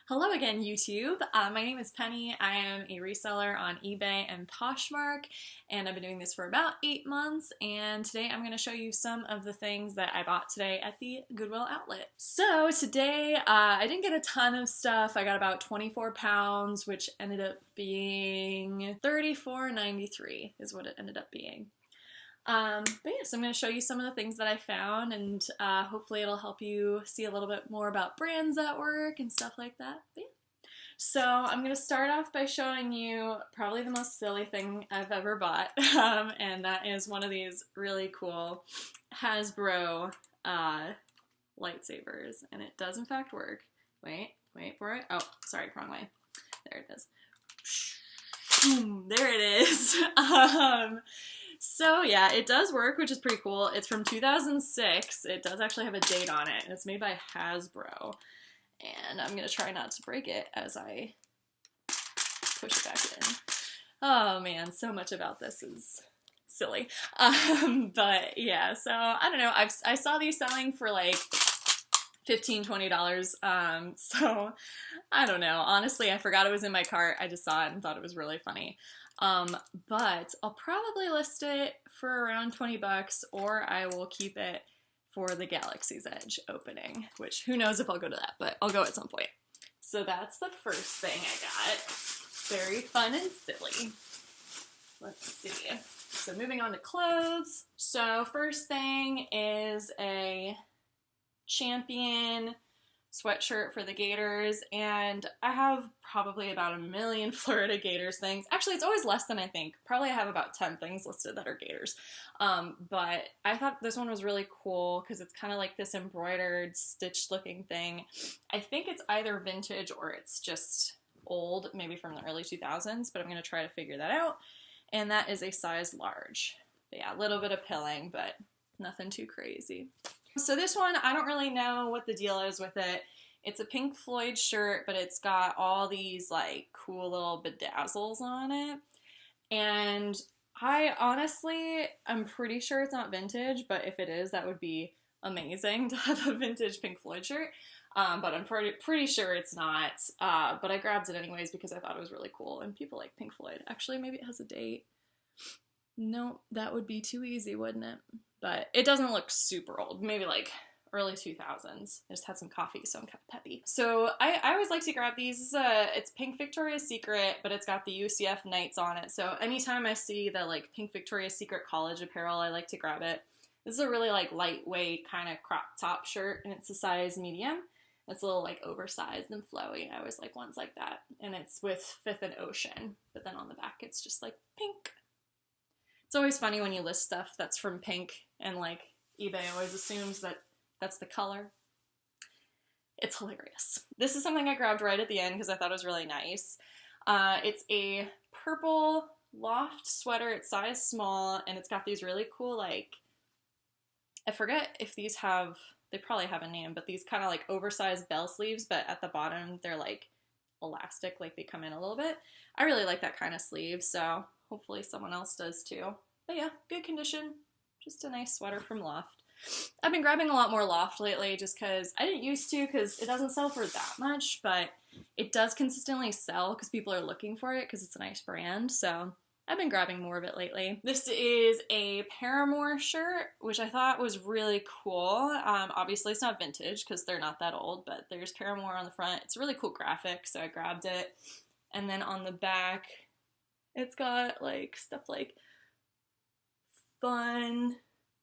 Hello again, YouTube. My name is Penny. I am a reseller on eBay and Poshmark, and I've been doing this for about 8 months, and today I'm going to show you some of the things that I bought today at the Goodwill outlet. So today, I didn't get a ton of stuff. I got about 24 pounds, which ended up being $34.93 is what it ended up being. But yes, I'm going to show you some of the things that I found, and hopefully it'll help you see a little bit more about brands that work and stuff like that. But yeah. So I'm going to start off by showing you probably the most silly thing I've ever bought, and that is one of these really cool Hasbro lightsabers, and it does in fact work. Wait for it. Oh, sorry, wrong way. There it is. There it is. So yeah, it does work, which is pretty cool. It's from 2006. It does actually have a date on it, and it's made by Hasbro. And I'm gonna try not to break it as I push it back in. Oh man, so much about this is silly. But yeah, so I don't know. I saw these selling for like $15, $20. So I don't know. Honestly, I forgot it was in my cart. I just saw it and thought it was really funny. But I'll probably list it for around 20 bucks, or I will keep it for the Galaxy's Edge opening, which who knows if I'll go to that, but I'll go at some point. So that's the first thing I got. Very fun and silly. Let's see. So moving on to clothes. So first thing is a Champion sweatshirt for the Gators, and I have probably about a million Florida Gators things. Actually, it's always less than I think. Probably I have about 10 things listed that are Gators. But I thought this one was really cool because it's kind of like this embroidered, stitched looking thing. I think it's either vintage or it's just old, maybe from the early 2000s, but I'm going to try to figure that out. And that is a size large. But yeah, a little bit of pilling, but nothing too crazy. So this one, I don't really know what the deal is with it. It's a Pink Floyd shirt, but it's got all these like cool little bedazzles on it. And I honestly, I'm pretty sure it's not vintage, but if it is, that would be amazing to have a vintage Pink Floyd shirt. But I'm pretty sure it's not. But I grabbed it anyways because I thought it was really cool, and people like Pink Floyd. Actually, maybe it has a date. No, that would be too easy, wouldn't it? But it doesn't look super old, maybe like early 2000s. I just had some coffee, so I'm kind of peppy. So I always like to grab these. It's Pink Victoria's Secret, but it's got the UCF Knights on it. So anytime I see the like Pink Victoria's Secret college apparel, I like to grab it. This is a really like lightweight kind of crop top shirt, and it's a size medium. It's a little like oversized and flowy. I always like ones like that. And it's with Fifth and Ocean, but then on the back it's just like pink. It's always funny when you list stuff that's from Pink, and like eBay always assumes that that's the color. It's hilarious. This is something I grabbed right at the end because I thought it was really nice. It's a purple loft sweater. It's size small, and it's got these really cool, like, I forget if these have, they probably have a name, but these kind of like oversized bell sleeves, but at the bottom they're like elastic, like they come in a little bit. I really like that kind of sleeve, so hopefully someone else does too. But yeah, good condition. Just a nice sweater from Loft. I've been grabbing a lot more Loft lately just because I didn't used to, because it doesn't sell for that much, but it does consistently sell because people are looking for it because it's a nice brand. So I've been grabbing more of it lately. This is a Paramore shirt, which I thought was really cool. Obviously it's not vintage because they're not that old, but there's Paramore on the front. It's a really cool graphic, so I grabbed it. And then on the back, it's got like stuff like Fun,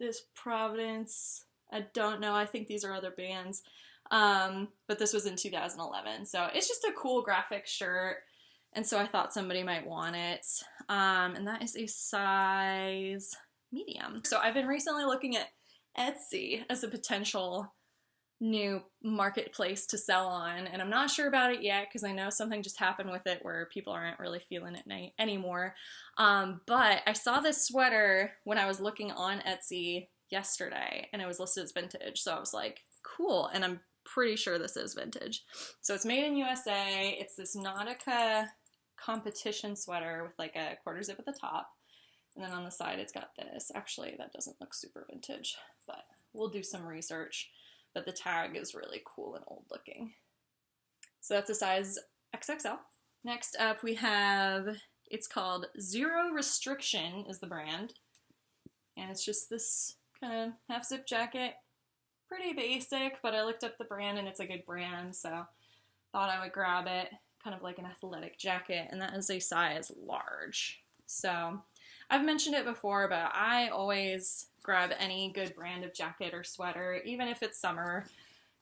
this Providence, I don't know, I think these are other bands, but this was in 2011, so it's just a cool graphic shirt, and so I thought somebody might want it, and that is a size medium. So I've been recently looking at Etsy as a potential new marketplace to sell on, and I'm not sure about it yet because I know something just happened with it where people aren't really feeling it anymore. But I saw this sweater when I was looking on Etsy yesterday, and it was listed as vintage, so I was like, cool, and I'm pretty sure this is vintage. So it's made in USA. It's this Nautica competition sweater with like a quarter zip at the top, and then on the side it's got this. Actually, that doesn't look super vintage, but we'll do some research. But the tag is really cool and old looking. So that's a size XXL. Next up we have, it's called Zero Restriction is the brand. And it's just this kind of half zip jacket. Pretty basic, but I looked up the brand and it's a good brand, so thought I would grab it. Kind of like an athletic jacket, and that is a size large. So I've mentioned it before, but I always grab any good brand of jacket or sweater, even if it's summer,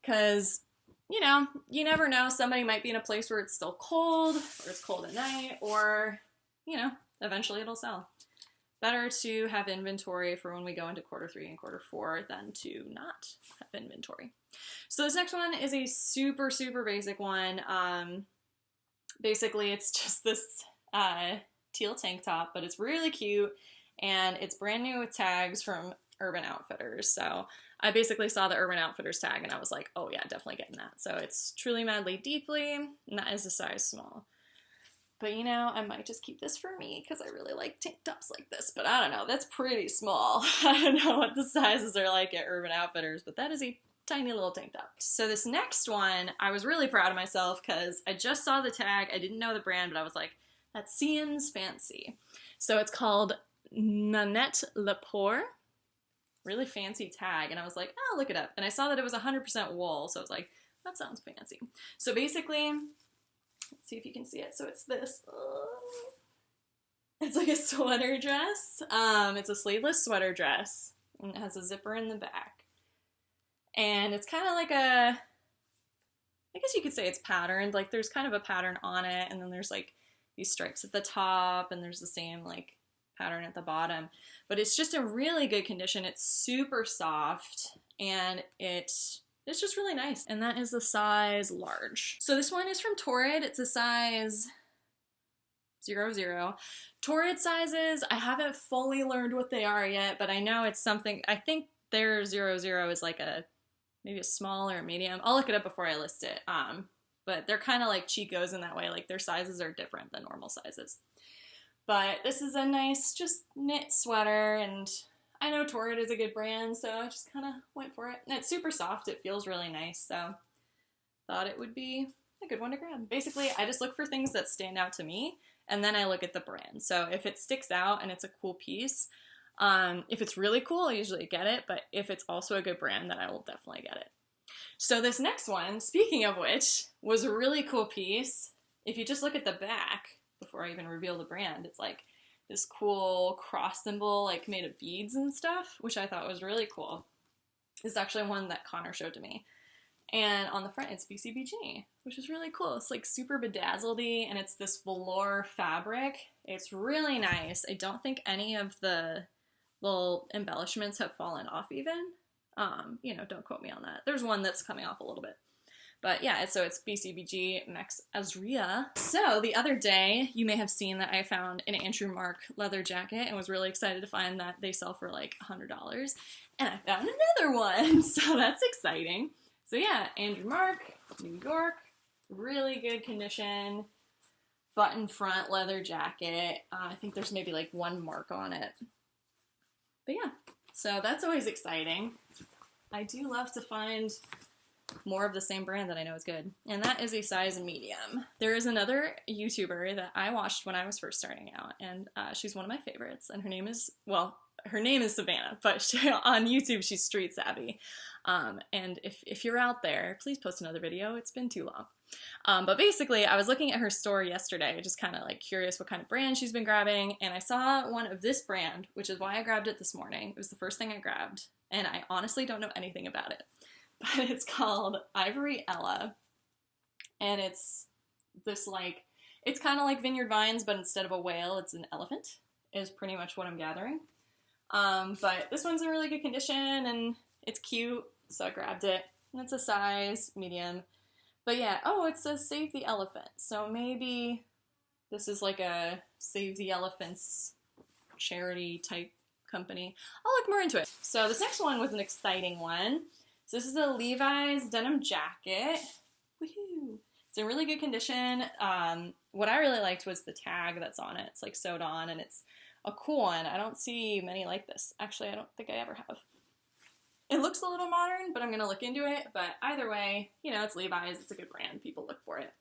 because, you know, you never know. Somebody might be in a place where it's still cold, or it's cold at night, or, you know, eventually it'll sell. Better to have inventory for when we go into Q3 and Q4 than to not have inventory. So this next one is a super, super basic one. Basically, it's just this teal tank top, but it's really cute, and it's brand new with tags from Urban Outfitters. So I basically saw the Urban Outfitters tag, and I was like, oh yeah, definitely getting that. So it's Truly Madly Deeply, and that is a size small. But you know, I might just keep this for me because I really like tank tops like this. But I don't know, that's pretty small. I don't know what the sizes are like at Urban Outfitters, but that is a tiny little tank top. So this next one, I was really proud of myself because I just saw the tag. I didn't know the brand, but I was like, that seems fancy. So it's called Nanette Lepore. Really fancy tag. And I was like, oh, look it up. And I saw that it was 100% wool. So I was like, that sounds fancy. So basically, let's see if you can see it. So it's this. It's like a sweater dress. It's a sleeveless sweater dress. And it has a zipper in the back. And it's kind of like a, I guess you could say it's patterned. Like there's kind of a pattern on it, and then there's like these stripes at the top, and there's the same like pattern at the bottom. But it's just in really good condition. It's super soft, and it's just really nice. And that is the size large. So this one is from Torrid. It's a size 00. Torrid sizes, I haven't fully learned what they are yet, but I know it's something, I think their 00 is like maybe a small or a medium. I'll look it up before I list it. But they're kind of like Chico's in that way. Like their sizes are different than normal sizes. But this is a nice just knit sweater, and I know Torrid is a good brand, so I just kind of went for it. And it's super soft. It feels really nice, so thought it would be a good one to grab. Basically, I just look for things that stand out to me, and then I look at the brand. So if it sticks out and it's a cool piece, if it's really cool, I usually get it, but if it's also a good brand, then I will definitely get it. So this next one, speaking of which, was a really cool piece. If you just look at the back, before I even reveal the brand, it's like this cool cross symbol, like made of beads and stuff, which I thought was really cool. It's actually one that Connor showed to me. And on the front, it's BCBG, which is really cool. It's like super bedazzled-y, and it's this velour fabric. It's really nice. I don't think any of the little embellishments have fallen off even. You know, don't quote me on that. There's one that's coming off a little bit. But yeah, so it's BCBG Max Azria. So the other day, you may have seen that I found an Andrew Mark leather jacket and was really excited to find that they sell for like $100. And I found another one, so that's exciting. So yeah, Andrew Mark, New York, really good condition, button front leather jacket. I think there's maybe like one mark on it. But yeah, so that's always exciting. I do love to find more of the same brand that I know is good. And that is a size medium. There is another YouTuber that I watched when I was first starting out, and she's one of my favorites, and her name is Savannah, but on YouTube she's Street Savvy. And if you're out there, please post another video. It's been too long. But basically, I was looking at her store yesterday, just kind of like curious what kind of brand she's been grabbing, and I saw one of this brand, which is why I grabbed it this morning. It was the first thing I grabbed, and I honestly don't know anything about it. But it's called Ivory Ella, and it's this like, it's kind of like Vineyard Vines, but instead of a whale, it's an elephant, is pretty much what I'm gathering. But this one's in really good condition, and it's cute, so I grabbed it, and it's a size medium. But yeah, oh, it says Save the Elephant, so maybe this is like a Save the Elephants charity type company. I'll look more into it. So this next one was an exciting one. So this is a Levi's denim jacket. Woohoo! It's in really good condition. What I really liked was the tag that's on it. It's like sewed on, and it's a cool one. I don't see many like this. Actually, I don't think I ever have. It looks a little modern, but I'm going to look into it. But either way, you know, it's Levi's. It's a good brand. People look for it.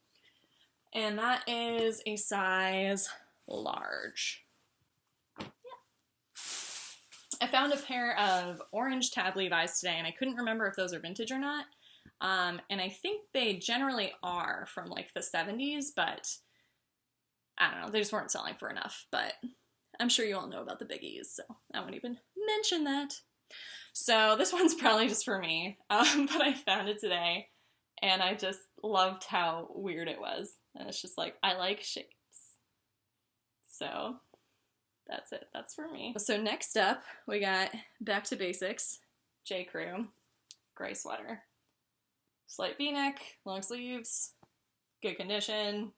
And that is a size large. Yeah. I found a pair of orange tab Levi's today, and I couldn't remember if those are vintage or not. And I think they generally are from like the 70s, but I don't know, they just weren't selling for enough. But I'm sure you all know about the biggies, so I won't even mention that. So this one's probably just for me, but I found it today, and I just loved how weird it was. And it's just like, I like shapes. So that's it. That's for me. So next up, we got back to basics. J. Crew, gray sweater. Slight v-neck, long sleeves, good condition,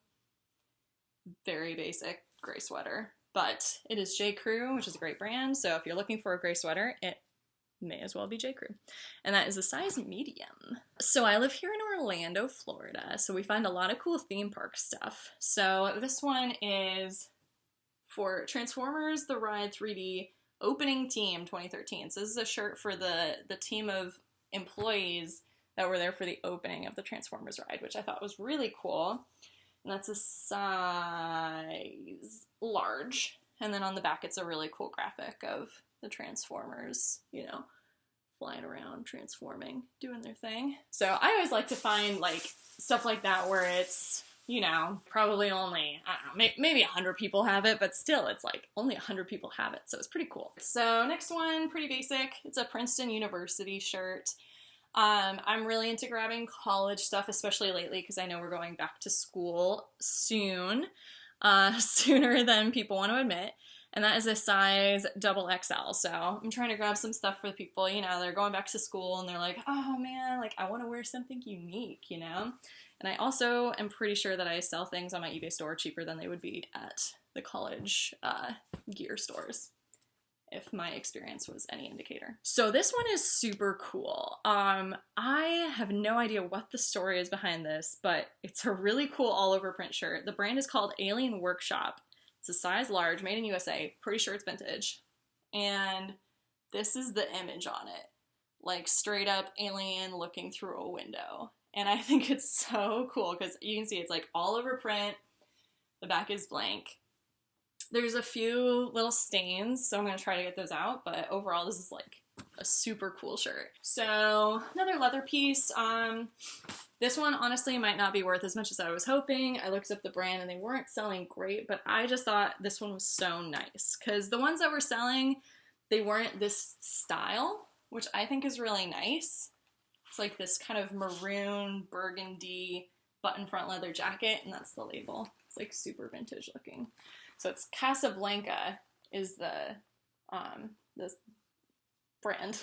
very basic gray sweater. But it is J. Crew, which is a great brand, so if you're looking for a gray sweater, it may as well be J. Crew. And that is a size medium. So I live here in Orlando, Florida, so we find a lot of cool theme park stuff. So this one is for Transformers The Ride 3D Opening Team 2013. So this is a shirt for the team of employees that were there for the opening of the Transformers ride, which I thought was really cool. And that's a size large. And then on the back, it's a really cool graphic of the Transformers, you know, flying around, transforming, doing their thing. So I always like to find like stuff like that where it's, you know, probably only, I don't know, maybe 100 people have it, but still it's like only 100 people have it. So it's pretty cool. So next one, pretty basic. It's a Princeton University shirt. I'm really into grabbing college stuff, especially lately, because I know we're going back to school soon, sooner than people want to admit. And that is a size XXL. So I'm trying to grab some stuff for the people, you know, they're going back to school and they're like, oh man, like I want to wear something unique, you know? And I also am pretty sure that I sell things on my eBay store cheaper than they would be at the college gear stores, if my experience was any indicator. So this one is super cool. I have no idea what the story is behind this, but it's a really cool all over print shirt. The brand is called Alien Workshop. It's a size large, made in USA, pretty sure it's vintage. And this is the image on it. Like straight up alien looking through a window. And I think it's so cool because you can see it's like all over print. The back is blank. There's a few little stains, so I'm going to try to get those out, but overall this is like a super cool shirt. So another leather piece. This one honestly might not be worth as much as I was hoping. I looked up the brand and they weren't selling great, but I just thought this one was so nice because the ones that were selling, they weren't this style, which I think is really nice. It's like this kind of maroon burgundy button front leather jacket, and that's the label. It's like super vintage looking. So it's Casablanca is the this brand,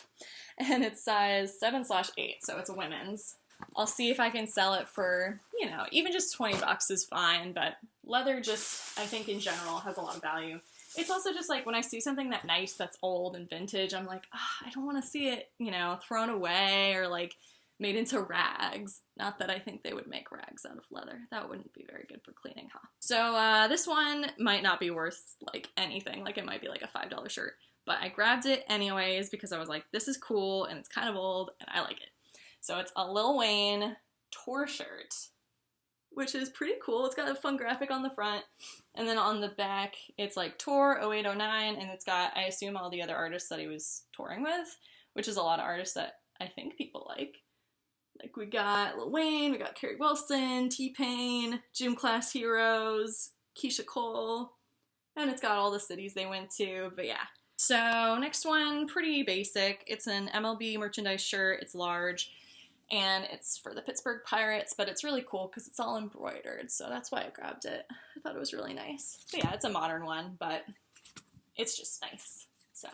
and it's size 7/8, so it's a women's. I'll see if I can sell it for, you know, even just 20 bucks is fine, but leather just, I think in general, has a lot of value. It's also just like when I see something that nice that's old and vintage, I'm like, I don't want to see it, you know, thrown away or like made into rags. Not that I think they would make rags out of leather. That wouldn't be very good for cleaning, huh? So this one might not be worth like anything. Like it might be like a $5 shirt, but I grabbed it anyways because I was like, this is cool and it's kind of old and I like it. So it's a Lil Wayne tour shirt, which is pretty cool. It's got a fun graphic on the front. And then on the back, it's like tour 0809, and it's got, I assume, all the other artists that he was touring with, which is a lot of artists that I think people like. Like we got Lil Wayne, we got Carrie Wilson, T-Pain, Gym Class Heroes, Keisha Cole, and it's got all the cities they went to, but yeah. So next one, pretty basic. It's an MLB merchandise shirt, it's large, and it's for the Pittsburgh Pirates, but it's really cool because it's all embroidered, so that's why I grabbed it. I thought it was really nice. But yeah, it's a modern one, but it's just nice. So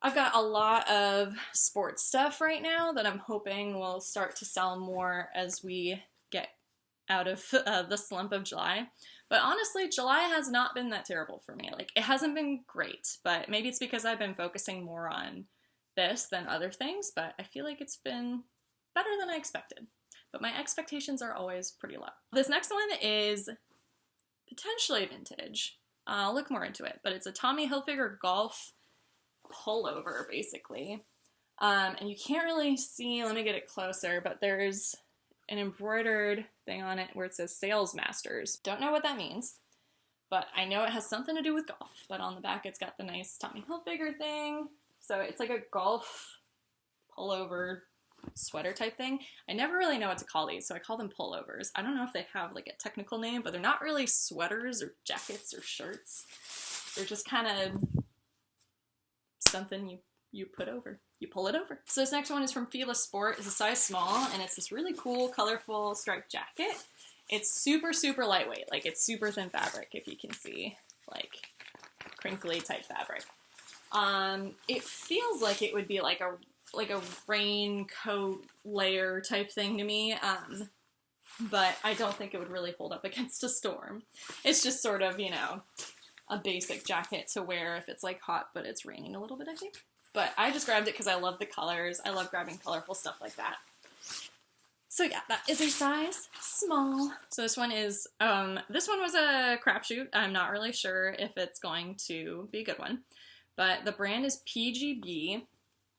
I've got a lot of sports stuff right now that I'm hoping will start to sell more as we get out of the slump of July. But honestly, July has not been that terrible for me. Like, it hasn't been great, but maybe it's because I've been focusing more on this than other things, but I feel like it's been better than I expected. But my expectations are always pretty low. This next one is potentially vintage. I'll look more into it, but it's a Tommy Hilfiger golf pullover, basically. And you can't really see, let me get it closer, but there's an embroidered thing on it where it says Sales Masters. Don't know what that means, but I know it has something to do with golf. But on the back, it's got the nice Tommy Hilfiger thing. So it's like a golf pullover sweater type thing. I never really know what to call these, so I call them pullovers. I don't know if they have like a technical name, but they're not really sweaters or jackets or shirts. They're just kind of something you put over. You pull it over. So this next one is from Fila Sport. It's a size small, and it's this really cool, colorful striped jacket. It's super, super lightweight. Like, it's super thin fabric, if you can see. Like, crinkly type fabric. It feels like it would be like a raincoat layer type thing to me. But I don't think it would really hold up against a storm. It's just sort of, you know, a basic jacket to wear if it's like hot, but it's raining a little bit, I think. But I just grabbed it because I love the colors. I love grabbing colorful stuff like that. So yeah, that is a size small. So this one was a crapshoot. I'm not really sure if it's going to be a good one. But the brand is PGB.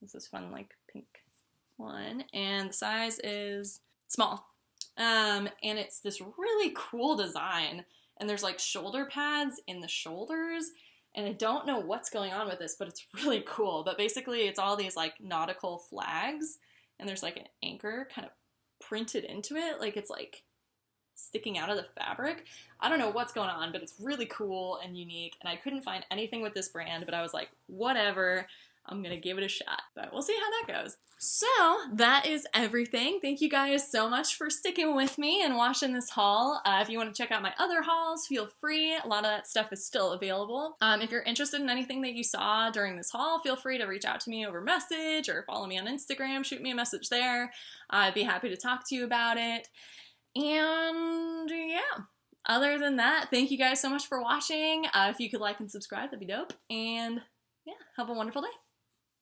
This is fun, like, pink one. And the size is small. And it's this really cool design. And there's, like, shoulder pads in the shoulders. And I don't know what's going on with this, but it's really cool. But basically, it's all these, like, nautical flags. And there's, like, an anchor kind of printed into it. Like, it's, like, sticking out of the fabric. I don't know what's going on, but it's really cool and unique. And I couldn't find anything with this brand, but I was like, whatever. I'm gonna give it a shot, but we'll see how that goes. So that is everything. Thank you guys so much for sticking with me and watching this haul. If you want to check out my other hauls, feel free. A lot of that stuff is still available. If you're interested in anything that you saw during this haul, feel free to reach out to me over message or follow me on Instagram. Shoot me a message there. I'd be happy to talk to you about it. And yeah, other than that, thank you guys so much for watching. If you could like and subscribe, that'd be dope. And yeah, have a wonderful day.